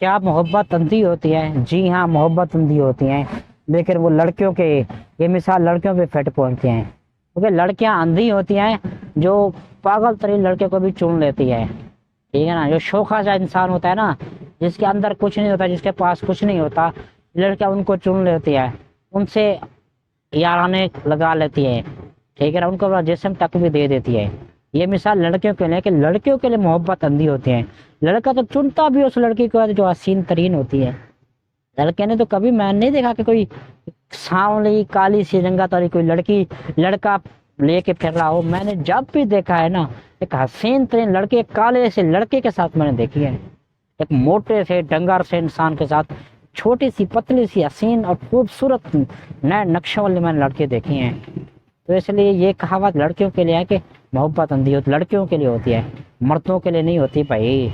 کیا محبت اندھی ہوتی ہے؟ جی ہاں، محبت اندھی ہوتی ہیں، لیکن وہ لڑکیوں کے، یہ مثال لڑکیوں پہ فٹ پہنچتے ہیں، کیونکہ لڑکیاں اندھی ہوتی ہیں جو پاگل ترین لڑکے کو بھی چن لیتی ہے، ٹھیک ہے نا؟ جو شوخا سا انسان ہوتا ہے نا، جس کے اندر کچھ نہیں ہوتا، جس کے پاس کچھ نہیں ہوتا، لڑکیاں ان کو چن لیتی ہے، ان سے یارانے لگا لیتی ہے، ٹھیک ہے نا؟ ان کو اپنا جسم تک بھی دے دیتی ہے۔ یہ مثال لڑکیوں کے لیے کہ لڑکیوں کے لیے محبت اندھی ہوتی ہے، لڑکا تو چنتا بھی اس لڑکی کو ہے جو حسین ترین ہوتی ہے۔ لڑکے نے تو کبھی میں نہیں دیکھا کہ کوئی سانولی کالی سی رنگت والی کوئی لڑکی لڑکا لے کے پھر رہا ہو۔ میں نے جب بھی دیکھا ہے نا، ایک حسین ترین لڑکے کالے سے لڑکے کے ساتھ میں نے دیکھی ہے، ایک موٹے سے ڈنگر سے انسان کے ساتھ چھوٹی سی پتلی سی حسین اور خوبصورت نئے نقشوں والے میں نے لڑکے دیکھے ہیں۔ تو اس لیے یہ کہاوت لڑکیوں کے لیے ہے کہ محبت اندھی ہوتی، لڑکیوں کے لیے ہوتی ہے، مردوں کے لیے نہیں ہوتی بھائی۔